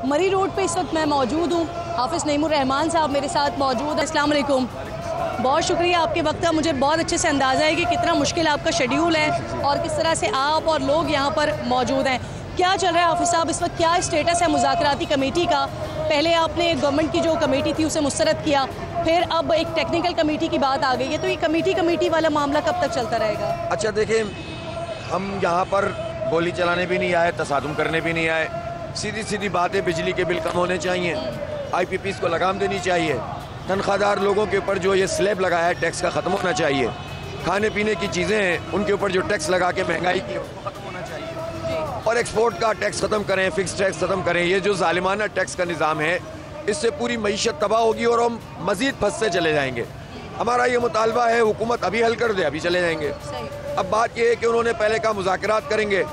मरी रोड पे इस वक्त मैं मौजूद हूँ। हाफिज़ नईमुर रहमान साहब मेरे साथ मौजूद हैं। अस्सलाम वालेकुम। बहुत शुक्रिया आपके वक्त का। मुझे बहुत अच्छे से अंदाज़ा है कि कितना मुश्किल आपका शेड्यूल है और किस तरह से आप और लोग यहाँ पर मौजूद हैं। क्या चल रहा है हाफिज़ साहब इस वक्त, क्या स्टेटस है मुज़ाकराती कमेटी का? पहले आपने गवर्नमेंट की जो कमेटी थी उसे मुस्तरद किया, फिर अब एक टेक्निकल कमेटी की बात आ गई है, तो ये कमेटी वाला मामला कब तक चलता रहेगा? अच्छा देखिए, हम यहाँ पर गोली चलाने भी नहीं आए, तसादुम करने भी नहीं आए। सीधी सीधी बात है, बिजली के बिल कम होने चाहिए, IPPs को लगाम देनी चाहिए, तनख्वाहदार लोगों के ऊपर जो ये स्लैब लगाया है टैक्स का ख़त्म होना चाहिए, खाने पीने की चीज़ें हैं उनके ऊपर जो टैक्स लगा के महंगाई की उसको ख़त्म होना चाहिए, और एक्सपोर्ट का टैक्स ख़त्म करें, फिक्स टैक्स ख़त्म करें। ये जो जालिमाना टैक्स का निज़ाम है इससे पूरी मईशत तबाह होगी और हम मज़ीद फंसते चले जाएंगे। हमारा ये मुतालबा है, हुकूमत अभी हल कर दे, अभी चले जाएंगे। अब बात ये है कि उन्होंने पहले कहा मुज़ाकरात करेंगे,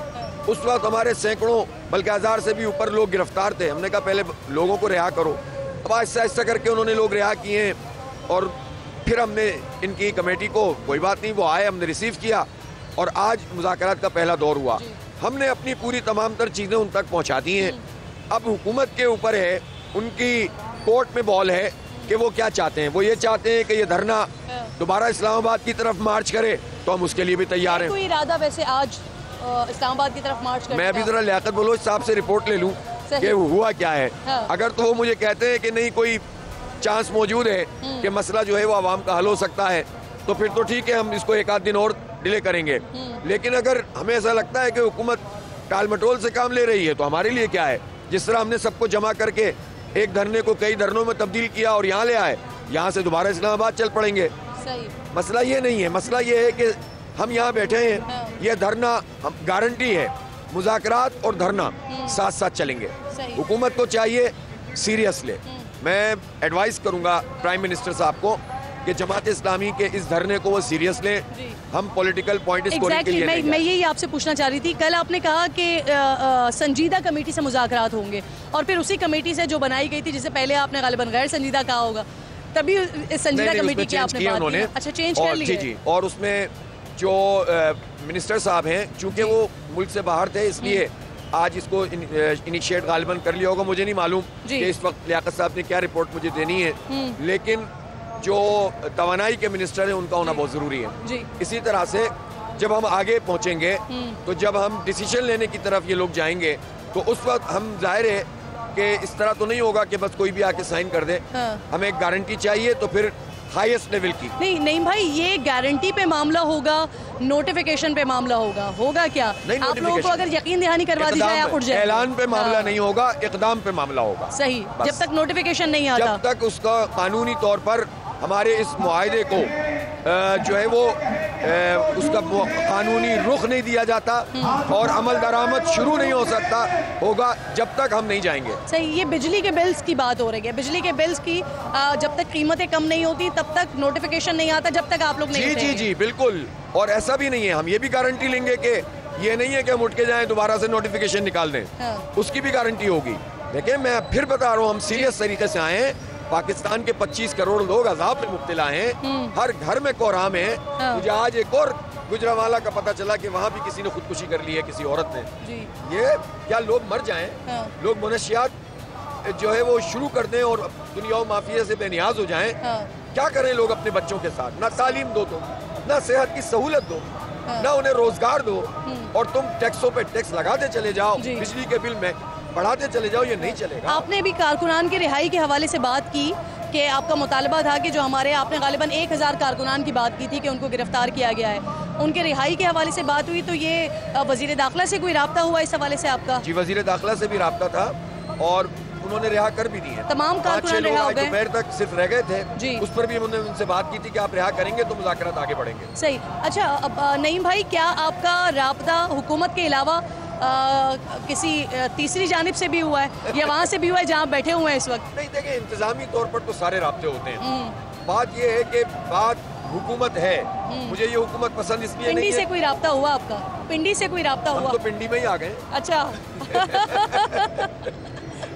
उस वक्त हमारे सैकड़ों बल्कि हज़ार से भी ऊपर लोग गिरफ्तार थे। हमने कहा पहले लोगों को रिहा करो। अब आहिस्ता आहिस्ता करके उन्होंने लोग रिहा किए और फिर हमने इनकी कमेटी को, कोई बात नहीं, वो आए, हमने रिसीव किया और आज मुज़ाकरात का पहला दौर हुआ। हमने अपनी पूरी तमाम तर चीज़ें उन तक पहुँचा दी हैं। अब हुकूमत के ऊपर है, उनकी कोर्ट में बॉल है कि वो क्या चाहते हैं। वो ये चाहते हैं कि ये धरना दोबारा इस्लामाबाद की तरफ मार्च करे तो हम उसके लिए भी तैयार हैं। कोई इरादा वैसे आज इस्लामाबाद की तरफ मार्च करने मैं अभी ज़रा लियाकत बलोच साहब से रिपोर्ट ले लूँ कि हुआ क्या है। अगर तो वो मुझे कहते हैं कि नहीं कोई चांस मौजूद है कि मसला जो है वो आवाम का हल हो सकता है, तो फिर तो ठीक है, हम इसको एक आध दिन और डिले करेंगे। लेकिन अगर हमें ऐसा लगता है कि हुकूमत टाल मटोल से काम ले रही है तो हमारे लिए क्या है। जिस तरह हमने सबको जमा करके एक धरने को कई धरनों में तब्दील किया और यहाँ ले आए, यहाँ से दोबारा इस्लामाबाद चल पड़ेंगे। मसला ये नहीं है, मसला ये है कि हम यहाँ बैठे हैं, ये धरना गारंटी है, मुज़ाकरात और धरना साथ साथ चलेंगे। हुकूमत को चाहिए सीरियस ले। मैं एडवाइस करूँगा प्राइम मिनिस्टर साहब को कि जमात इस्लामी के इस धरने को वो सीरियस लें। हम पॉलिटिकल पॉइंट स्कोरिंग के लिए नहीं। मैं यही आपसे पूछना चाह रही थी। कल आपने कहा कि संजीदा कमेटी से मुज़ाकरात होंगे और फिर उसी कमेटी से जो बनाई गई थी, जिसे पहले आपने गालिबन गैर संजीदा कहा होगा, तभी संजीदा कमेटी की आपने बात की। अच्छा, चेंज कर लिया। जी, और उसमें जो मिनिस्टर साहब हैं, चूँकि वो मुल्क से बाहर थे, इसलिए आज इसको इनिशिएट गालिबन कर लिया होगा। मुझे नहीं मालूम कि इस वक्त लियाकत साहब ने क्या रिपोर्ट मुझे देनी है, लेकिन जो तवानाई के मिनिस्टर हैं उनका होना बहुत ज़रूरी है। इसी तरह से जब हम आगे पहुंचेंगे तो जब हम डिसीजन लेने की तरफ ये लोग जाएंगे तो उस वक्त हम, जाहिर है कि इस तरह तो नहीं होगा कि बस कोई भी आके साइन कर दे। हमें एक गारंटी चाहिए, तो फिर हाईएस्ट लेवल की। नहीं भाई, ये गारंटी पे मामला होगा, नोटिफिकेशन पे मामला होगा क्या? आप लोगों को अगर यकीन दहानी करवा दी जाए आप उठ जाए। ऐलान पे मामला नहीं होगा, इक़दाम पे मामला होगा। सही, जब तक नोटिफिकेशन नहीं आता, जब तक उसका कानूनी तौर पर हमारे इस मुआहदे को जो है वो उसका कानूनी रुख नहीं दिया जाता और अमल दरामद शुरू नहीं हो सकता होगा, जब तक हम नहीं जाएंगे। सही। ये बिजली के बिल्स की बात हो रही है, बिजली के बिल्स की जब तक कीमतें कम नहीं होती तब तक नोटिफिकेशन नहीं आता, जब तक आप लोग नहीं। जी बिल्कुल। और ऐसा भी नहीं है, हम ये भी गारंटी लेंगे कि ये नहीं है कि हम उठ के जाएं दोबारा से नोटिफिकेशन निकाल दें, उसकी भी गारंटी होगी। देखिए, मैं फिर बता रहा हूँ, हम सीरियस तरीके से आए हैं। पाकिस्तान के 25 करोड़ लोग अज़ाब में मुब्तला हैं, हर घर में कोहराम है। मुझे आज एक और गुजरावाला का पता चला कि वहाँ भी किसी ने खुदकुशी कर ली है, किसी औरत ने। ये क्या लोग मर जाएं, लोग मनशियात जो है वो शुरू कर दें और दुनिया और माफिया से बेनियाज हो जाएं? क्या करें लोग अपने बच्चों के साथ? ना तालीम दो तुम, ना सेहत की सहूलत दो, ना उन्हें रोजगार दो, और तुम टैक्सों पे टैक्स लगाते चले जाओ, बिजली के बिल में बढ़ाते चले जाओ। ये नहीं चलेगा। आपने भी कारकुनान की रिहाई के हवाले से बात की कि आपका मुतालबा था कि जो हमारे, आपने गालिबन 1000 कारकुनान की बात की थी कि उनको गिरफ्तार किया गया है, उनके रिहाई के हवाले से बात हुई, तो ये वजीर दाखिला से कोई राब्ता हुआ इस हवाले से आपका? जी, वजीर दाखिला से भी राब्ता था और उन्होंने रिहा कर भी दिए। तमाम कारकुनान रिहा हो गए, दोपहर तक सिर्फ रह गए थे। उस पर भी हमने उनसे बात की थी कि आप रिहा करेंगे तो मुज़ाकरात आगे बढ़ेंगे। सही। अच्छा, अब नईम भाई, क्या आपका राब्ता हुकूमत के अलावा किसी तीसरी जानिब से भी हुआ है या वहाँ से भी हुआ है जहाँ बैठे हुए हैं इस वक्त? नहीं, देखिए, इंतजामी तौर पर तो सारे राब्ते होते हैं। बात ये है कि बात हुकूमत है, मुझे ये हुकूमत पसंद इसलिए नहीं है। पिंडी से कोई राब्ता हुआ आपका? पिंडी से कोई राब्ता हुआ? हम तो पिंडी में ही आ गए। अच्छा।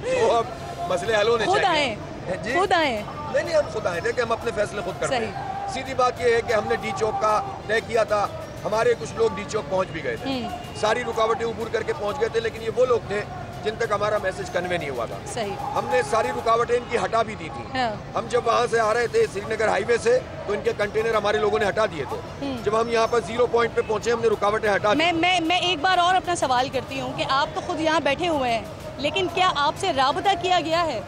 तो अब मसले हल होने चाहिए। खुद आए? नहीं, हम खुद आए थे कि हम अपने फैसले खुद करते हैं। सीधी बात ये है कि हमने डी चौक का तय किया था, हमारे कुछ लोग डी चौक पहुंच भी गए थे, सारी रुकावटें उबूर करके पहुंच गए थे, लेकिन ये वो लोग थे जिन तक हमारा मैसेज कन्वे नहीं हुआ था। सही। हमने सारी रुकावटें इनकी हटा भी दी थी। हाँ। हम जब वहाँ से आ रहे थे श्रीनगर हाईवे से, तो इनके कंटेनर हमारे लोगों ने हटा दिए थे। जब हम यहाँ पर 0 पॉइंट पे पहुंचे, हमने रुकावटें हटा दी। मैं एक बार और अपना सवाल करती हूँ कि आप तो खुद यहाँ बैठे हुए हैं, लेकिन क्या आपसे राबता किया गया है?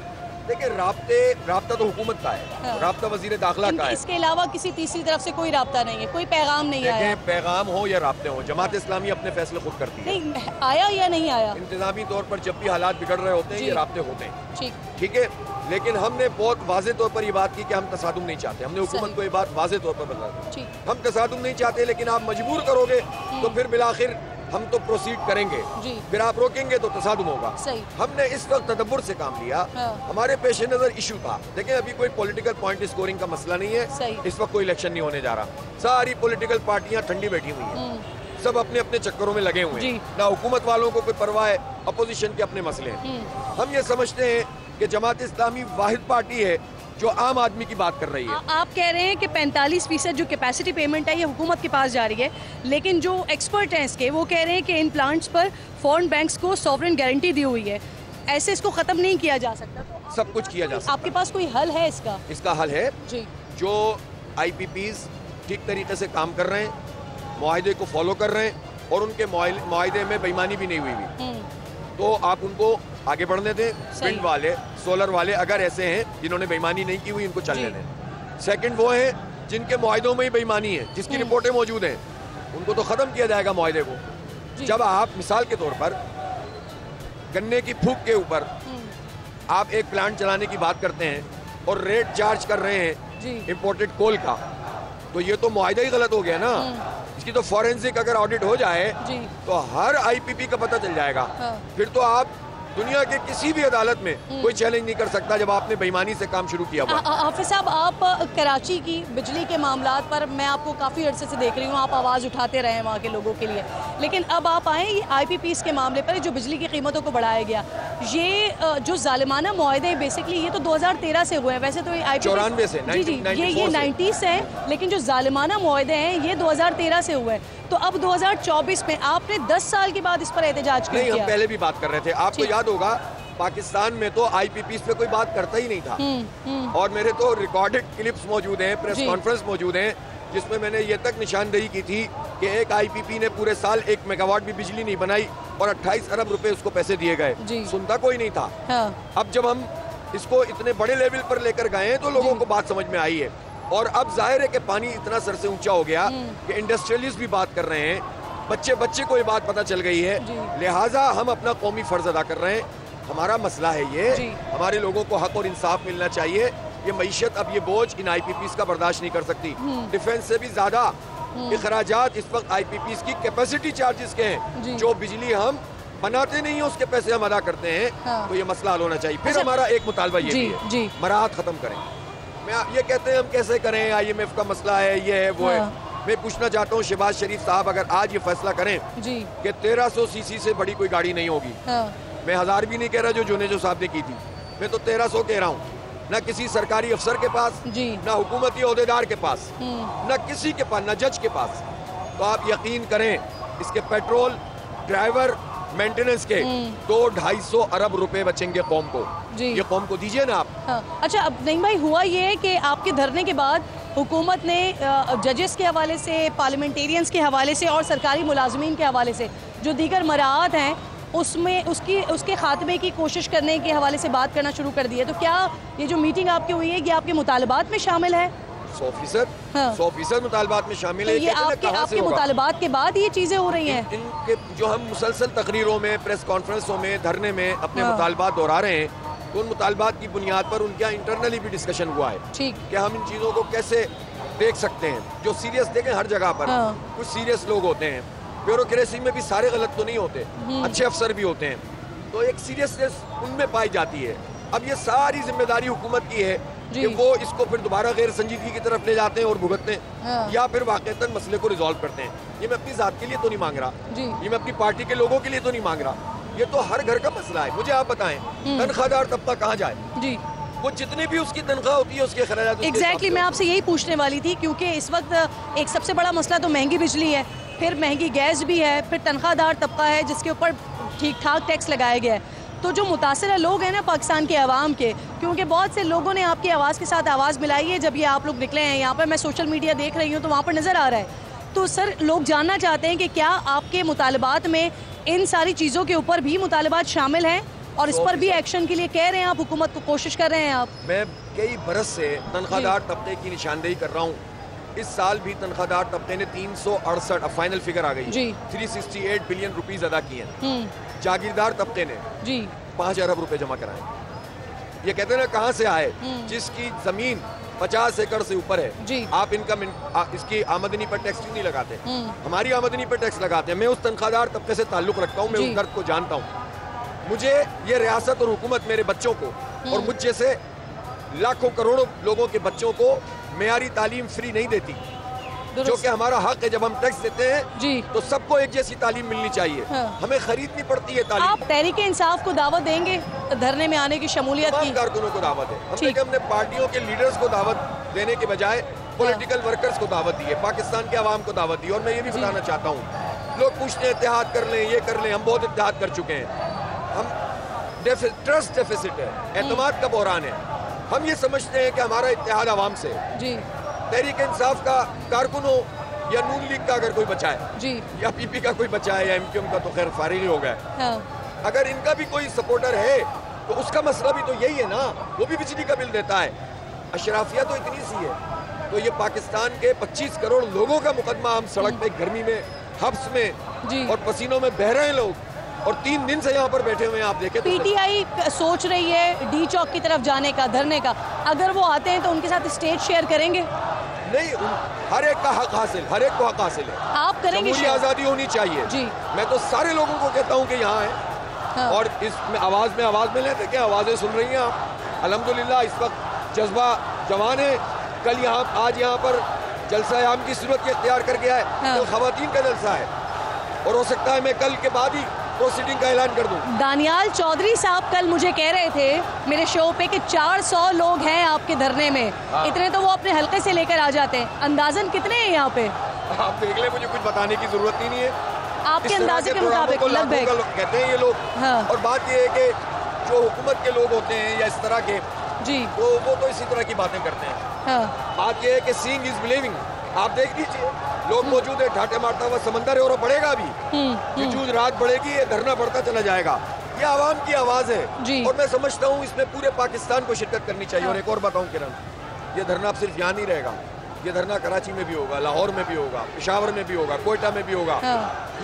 देखिए, राब्ता तो हुकूमत का है। हाँ। राब्ता वजीर दाखिला का है। इसके अलावा किसी तीसरी तरफ से कोई राब्ता नहीं है, कोई पैगाम नहीं आया? पैगाम हो या राब्ते हो, जमात इस्लामी अपने फैसले खुद करती है। नहीं आया या नहीं आया? इंतजामी तौर पर जब भी हालात बिगड़ रहे होते हैं, ये राब्ते होते हैं। ठीक है, लेकिन हमने बहुत वाज़े तौर पर ये बात की कि हम तसादुम नहीं चाहते। हमने हुकूमत को ये बात वाज़े तौर पर बता दी, हम तसादुम नहीं चाहते, लेकिन आप मजबूर करोगे तो फिर बिलाखिर हम तो प्रोसीड करेंगे, फिर आप रोकेंगे तो तसादुम होगा। हमने इस वक्त तदब्बुर से काम लिया। हमारे पेश नजर इशू था, देखें अभी कोई पॉलिटिकल पॉइंट स्कोरिंग का मसला नहीं है। इस वक्त कोई इलेक्शन नहीं होने जा रहा। सारी पॉलिटिकल पार्टियां ठंडी बैठी हुई हैं, सब अपने अपने चक्करों में लगे हुए हैं। ना हुकूमत वालों को कोई परवाह है, अपोजिशन के अपने मसले हैं। हम ये समझते हैं कि जमात इस्लामी वाहिद पार्टी है जो आम आदमी की बात कर रही है। आप कह रहे हैं कि 45% जो कैपेसिटी पेमेंट है ये हुकूमत के पास जा रही है, लेकिन जो एक्सपर्ट हैं इसके वो कह रहे हैं कि इन प्लांट्स पर फॉरेन बैंक्स को सॉवरेन गारंटी दी हुई है, ऐसे इसको खत्म नहीं किया जा सकता। तो सब कुछ किया जा सकता। आपके पास कोई हल है इसका? इसका हल है जी, जो IPPs ठीक तरीके से काम कर रहे हैं, मुआहदे को फॉलो कर रहे हैं, और उनके मुआहदे में बेईमानी भी नहीं हुई, तो आप उनको आगे बढ़ने दें। विंड वाले, सोलर वाले अगर ऐसे हैं जिन्होंने बेईमानी नहीं की हुई, इनको चलने दें। सेकंड वो हैं जिनके मुआहदों में ही बेईमानी है, जिसकी रिपोर्टें मौजूद हैं, उनको तो ख़त्म किया जाएगा मुआहदे को। जब आप मिसाल के तौर पर गन्ने की फूक के ऊपर आप एक प्लांट चलाने की बात करते हैं और रेट चार्ज कर रहे हैं इम्पोर्टेड कोल का, तो ये तो मुआहदा ही गलत हो गया ना। इसकी तो फॉरेंसिक अगर ऑडिट हो जाए तो हर IPP का पता चल जाएगा। फिर तो आप दुनिया के किसी भी अदालत में कोई चैलेंज नहीं कर सकता जब आपने बेईमानी से काम शुरू किया हुआ। हाफिज साहब, आप कराची की बिजली के मामलात पर मैं आपको काफ़ी अरसे से देख रही हूँ, आप आवाज़ उठाते रहे वहाँ के लोगों के लिए, लेकिन अब आप आए ये IPPs के मामले पर, जो बिजली की कीमतों को बढ़ाया गया, ये जो जालिमाना मुआहदे हैं बेसिकली ये तो 2013 से हुए हैं। वैसे तो ये 94 से, ये 90s से हैं, लेकिन जो जालिमाना मुआहदे हैं ये 2013 से हुए हैं। तो अब 2024 में आपने 10 साल के बाद इस पर एहतजाज क्यों किया? हम पहले भी बात कर रहे थे, आपको याद होगा पाकिस्तान में तो IPPs पे कोई बात करता ही नहीं था। और मेरे तो रिकॉर्डेड क्लिप्स मौजूद हैं, प्रेस कॉन्फ्रेंस मौजूद हैं, जिसमें मैंने ये तक निशानदेही की थी कि एक IPP ने पूरे साल 1 मेगावाट भी बिजली नहीं बनाई और 28 अरब रुपए उसको पैसे दिए गए। सुनता कोई नहीं था। अब जब हम इसको इतने बड़े लेवल पर लेकर गए हैं तो लोगों को बात समझ में आई है, और अब जाहिर है कि पानी इतना सर से ऊंचा हो गया कि इंडस्ट्रियलिस्ट भी बात कर रहे हैं, बच्चे को ये बात पता चल गई है, लिहाजा हम अपना कौमी फर्ज अदा कर रहे हैं। हमारा मसला है ये, हमारे लोगों को हक और इंसाफ मिलना चाहिए। ये मईशत अब ये बोझ इन IPPs का बर्दाश्त नहीं कर सकती। डिफेंस से भी ज्यादा इखराजात इस वक्त IPPs की कैपेसिटी चार्जेस के हैं, जो बिजली हम बनाते नहीं है उसके पैसे हम अदा करते हैं। तो ये मसला हल होना चाहिए। फिर हमारा एक मुतालबा ये भी है, मराहत खत्म करें। मैं ये कहते हैं हम कैसे करें, IMF का मसला है, ये है वो है। मैं पूछना चाहता हूँ शहबाज शरीफ साहब, अगर आज ये फैसला करें कि 1300 CC से बड़ी कोई गाड़ी नहीं होगी, मैं 1000 भी नहीं कह रहा जो जुनेजो साहब ने की थी, मैं तो 1300 कह रहा हूँ, ना किसी सरकारी अफसर के पास, ना हुकूमती ओहदेदार के पास, ना किसी के पास, ना जज के पास, तो आप यकीन करें इसके पेट्रोल, ड्राइवर, मेंटेनेंस के 200-250 अरब रुपए बचेंगे कौम को। ये कौम को दीजिए ना आप। अच्छा, अब नहीं भाई, हुआ ये है कि आपके धरने के बाद हुकूमत ने जजेस के हवाले से, पार्लियामेंटेरियंस के हवाले से और सरकारी मुलाजमीन के हवाले से जो दीगर मराहत हैं उसमें उसके खात्मे की कोशिश करने के हवाले से बात करना शुरू कर दी है। तो क्या ये जो मीटिंग आपकी हुई है ये आपके मुतालबात में शामिल है? 100% मुतालबात में शामिल है। ये आपके मुतालबात के बाद ये चीजें हो रही हैं? इनके जो हम मुसलसल तकरीरों में, प्रेस कॉन्फ्रेंसों में, धरने में अपने मुतालबात दोहरा रहे हैं, तो उन मुतालबात की बुनियाद पर उनके यहाँ इंटरनली भी डिस्कशन हुआ है कि हम इन चीज़ों को कैसे देख सकते हैं। जो सीरियस देखें, हर जगह पर कुछ सीरियस लोग होते हैं, ब्यूरोक्रेसी में भी सारे गलत तो नहीं होते, अच्छे अफसर भी होते हैं, तो एक सीरियसनेस उनमें पाई जाती है। अब ये सारी जिम्मेदारी हुकूमत की है कि वो इसको फिर दोबारा गैर संजीदगी की तरफ ले जाते हैं और भुगतते हैं, या फिर वाकईतन मसले को रिजॉल्व करते हैं। ये मैं अपनी जात के लिए तो नहीं मांग रहा, ये मैं अपनी पार्टी के लोगों के लिए तो नहीं मांग रहा, ये तो हर घर का मसला है। मुझे आप बताएं, तनख्वाहदार तबका कहाँ जाए? वो जितनी भी उसकी तनख्वाह होती है उसके खर्चात एग्जैक्टली मैं आपसे यही पूछने वाली थी, क्योंकि इस वक्त एक सबसे बड़ा मसला तो महंगी बिजली है, फिर महंगी गैस भी है, फिर तनख्वाहदार तबका है जिसके ऊपर ठीक ठाक टैक्स लगाया गया है। तो जो मुतासिर लोग हैं ना पाकिस्तान के अवाम के, क्योंकि बहुत से लोगों ने आपकी आवाज़ के साथ आवाज़ मिलाई है जब ये आप लोग निकले हैं यहाँ पर, मैं सोशल मीडिया देख रही हूँ तो वहाँ पर नज़र आ रहा है। तो सर लोग जानना चाहते हैं कि क्या आपके मुतालबात में इन सारी चीज़ों के ऊपर भी मुतालबात शामिल हैं और इस पर भी एक्शन के लिए कह रहे हैं आप, हुकूमत को कोशिश कर रहे हैं आप? मैं कई बरस से तनख्वाहदार तबके की निशानदेही कर रहा हूँ। इस साल भी तनख्वाहदार तबके ने 368 फाइनल फिगर आ गई 368 बिलियन रुपीस अदा किए हैं। जागीरदार तबके ने जी 5 अरब रुपए जमा कराए। ये कहते हैं ना कहाँ से आए, जिसकी जमीन 50 एकड़ से ऊपर है, आप इनकम इसकी आमदनी पर टैक्स नहीं लगाते, हमारी आमदनी पर टैक्स लगाते हैं। मैं उस तनख्वाहदार तबके से ताल्लुक रखता हूँ, मैं उस दर्द को जानता हूँ। मुझे ये रियासत और हुकूमत मेरे बच्चों को और मुझ जैसे लाखों करोड़ों लोगों के बच्चों को मेयारी तालीम फ्री नहीं देती, जो कि हमारा हक है। जब हम टैक्स देते हैं तो सबको एक जैसी तालीम मिलनी चाहिए। हमें खरीदनी पड़ती है तालीम। आप तहरीक इंसाफ को दावत देंगे धरने में आने की शमूलियत की? कारकुनों को दावत है। हमने पार्टियों के लीडर्स को दावत देने के बजाय पॉलिटिकल वर्कर्स को दावत दी है, पाकिस्तान के आवाम को दावत दी। और मैं ये भी बताना चाहता हूँ, लोग पूछते हैं इत्तेहाद कर लें, ये कर लें। हम बहुत इत्तेहाद कर चुके हैं। हम ट्रस्ट डेफिसिट है, एतमाद का बहरान है। हम ये समझते हैं कि हमारा इत्तेहाद आवाम से जी। तहरीक इंसाफ का कारकुन हो या नून लीग का अगर कोई बचा है जी, या पीपी का कोई बचा है या एमक्यूएम का, तो खैर फारिग ही हो गया। हाँ। अगर इनका भी कोई सपोर्टर है तो उसका मसला भी तो यही है ना, वो भी बिजली का बिल देता है। अशराफिया तो इतनी सी है। तो ये पाकिस्तान के 25 करोड़ लोगों का मुकदमा, हम सड़क पे गर्मी में हब्स में और पसीनों में बह रहे हैं लोग, और 3 दिन से यहाँ पर बैठे हुए हैं। आप देखें, पीटीआई सोच रही है डी चौक की तरफ जाने का, धरने का। अगर वो आते हैं तो उनके साथ स्टेज शेयर करेंगे? नहीं, हर एक का हक हासिल, हर एक को हक हासिल है। आप करेंगे? जमहूरी आज़ादी होनी चाहिए जी। मैं तो सारे लोगों को कहता हूँ कि यहाँ है। हाँ। और इसमें आवाज़ में लेते क्या आवाज़ें सुन रही हैं आप? अल्हम्दुलिल्लाह इस वक्त जज्बा जवान है। कल आज यहाँ पर जलसा आम की सूरत इख्तियार कर गया है। हाँ। कल खवातीन का जलसा है और हो सकता है मैं कल के बाद ही प्रोसीडिंग का ऐलान कर दूं। दानियाल चौधरी साहब कल मुझे कह रहे थे मेरे शो पे कि 400 लोग हैं आपके धरने में। हाँ। इतने तो वो अपने हल्के से लेकर आ जाते हैं। अंदाजन कितने हैं यहाँ पे? आप देख ले, मुझे कुछ बताने की जरूरत ही नहीं है। आपके अंदाजे के मुताबिक लगभग कहते हैं ये लोग। हाँ। और बात ये है कि जो हुकूमत के लोग होते हैं या इस तरह के जी, वो तो इसी तरह की बातें करते हैं। हाँ। बात ये है कि सीइंग इज बिलीविंग। आप देख लीजिए, लोग मौजूद है, ठाटे मारता हुआ समंदर है और बढ़ेगा भी। जूझ रात बढ़ेगी, ये धरना बढ़ता चला जाएगा। ये आवाम की आवाज है और मैं समझता हूँ इसमें पूरे पाकिस्तान को शिरकत करनी चाहिए। और एक और बताऊँ किरण, ये धरना अब सिर्फ यहाँ नहीं रहेगा, ये धरना कराची में भी होगा, लाहौर में भी होगा, पेशावर में भी होगा, कोयटा में भी होगा।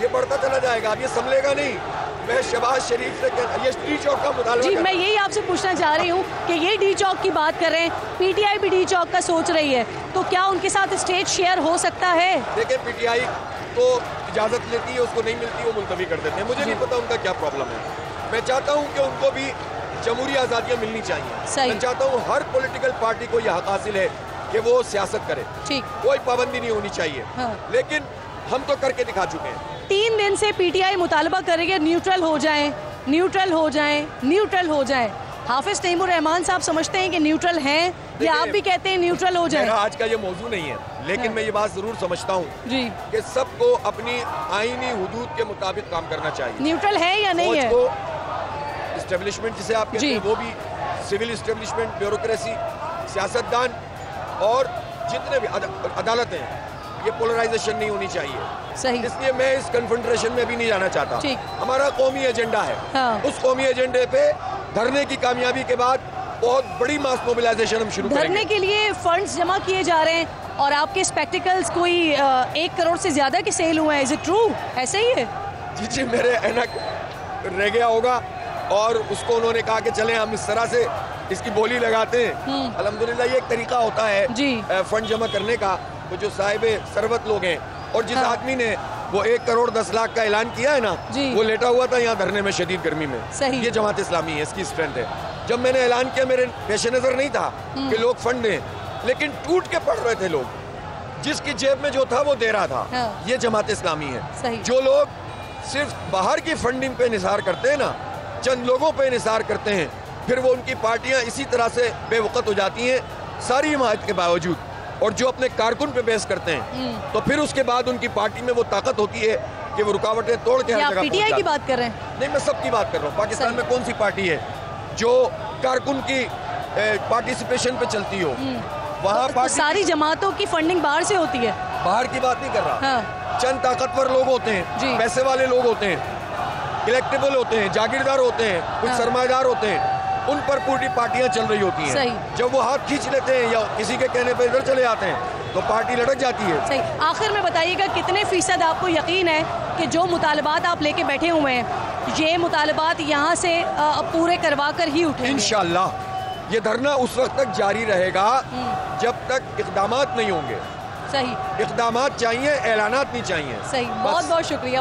ये बढ़ता चला जाएगा, अब ये संभलेगा नहीं। मैं शहबाज शरीफ से ये डी चौक का मुतालबा जी, मैं यही आपसे पूछना चाह रही हूँ कि ये डी चौक की बात कर रहे हैं, पीटीआई भी डी चौक का सोच रही है, तो क्या उनके साथ स्टेज शेयर हो सकता है? देखिए, पीटीआई तो इजाजत लेती है, उसको नहीं मिलती वो मुलतवी कर देते हैं। मुझे नहीं पता उनका क्या प्रॉब्लम है। मैं चाहता हूँ कि उनको भी जमहूरी आज़ादियाँ मिलनी चाहिए। मैं चाहता हूँ हर पॉलिटिकल पार्टी को यह हक हासिल है कि वो सियासत करे, कोई पाबंदी नहीं होनी चाहिए। लेकिन हम तो करके दिखा चुके हैं। 3 दिन से पीटीआई मुतालबा करेंगे न्यूट्रल हो जाएं, न्यूट्रल हो जाएं, न्यूट्रल हो जाएं। हाफिज तैमूर रहमान साहब समझते हैं कि न्यूट्रल हैं या आप भी कहते हैं न्यूट्रल हो जाएं? आज का ये मौजू नहीं है, लेकिन मैं ये बात जरूर समझता हूँ कि सबको अपनी आईनी हुदूद के मुताबिक काम करना चाहिए। न्यूट्रल है या नहीं है? एस्टेब्लिशमेंट जिसे आप कहते हैं, वो भी सिविल एस्टेब्लिशमेंट, ब्यूरोक्रेसी, सियासतदान और जितने भी अदालतें हैं, ये पोलराइजेशन नहीं होनी चाहिए। सही। इसलिए मैं इस कन्फ्रंटेशन में भी नहीं जाना चाहता। हमारा कौमी एजेंडा है। हाँ। उस कौमी एजेंडे पे धरने की कामयाबी के बाद बहुत बड़ी मास मोबिलाइजेशन हम शुरू करेंगे। धरने के लिए फंड्स जमा किए जा रहे हैं और आपके स्पेक्टिकल्स कोई 1 करोड़ से ज्यादा के सेल हुए हैं। Is it true? ऐसे ही है? जी, मेरे ऐनक रह गया होगा और उसको उन्होंने कहा कि चलें हम इस तरह से इसकी बोली लगाते हैं। अल्हम्दुलिल्लाह ये एक तरीका होता है फंड जमा करने का। तो जो साहिब सरवत लोग हैं और जिस आदमी ने वो 1 करोड़ 10 लाख का ऐलान किया है ना, वो लेटा हुआ था यहाँ धरने में शदीद गर्मी में। ये जमात इस्लामी है, इसकी स्ट्रेंथ है। जब मैंने ऐलान किया, मेरे पेश नजर नहीं था कि लोग फंड दें, लेकिन टूट के पड़ रहे थे लोग। जिसकी जेब में जो था वो दे रहा था। ये जमात इस्लामी है। जो लोग सिर्फ बाहर की फंडिंग पे निसार करते हैं ना, चंद लोगों पे निसार करते हैं, फिर वो उनकी पार्टियां इसी तरह से बेवकत हो जाती हैं सारी हिमायत के बावजूद। और जो अपने कारकुन पे बेस करते हैं, तो फिर उसके बाद उनकी पार्टी में वो ताकत होती है कि वो रुकावटें तोड़ के हर आप जगह पीटीआई पहुंच की जाते बात कर रहे हैं? हैं। नहीं, मैं सबकी बात कर रहा हूँ। पाकिस्तान सही। में कौन सी पार्टी है जो कारकुन की पार्टिसिपेशन पे चलती हो? वहाँ तो पार्टी सारी जमातों की फंडिंग बाहर से होती है। बाहर की बात नहीं कर रहा। हाँ। चंद ताकतवर लोग होते जी। हैं, पैसे वाले लोग होते हैं, इलेक्टेबल होते हैं, जागीरदार होते हैं, कुछ हाँ। सरमाएदार होते हैं, उन पर पूरी पार्टियां चल रही होती हैं। सही। जब वो हाथ खींच लेते हैं या किसी के कहने पर इधर चले जाते हैं तो पार्टी लटक जाती है। सही। आखिर में बताइएगा, कितने फीसद आपको यकीन है कि जो मुतालबात आप लेके बैठे हुए हैं, ये मुतालबात यहाँ से पूरे करवा कर ही उठेंगे? इंशाअल्लाह ये धरना उस वक्त तक जारी रहेगा जब तक इक़दामात नहीं होंगे। सही। इक़दामात चाहिए, ऐलानात नहीं चाहिए। सही। बस। बहुत बहुत शुक्रिया।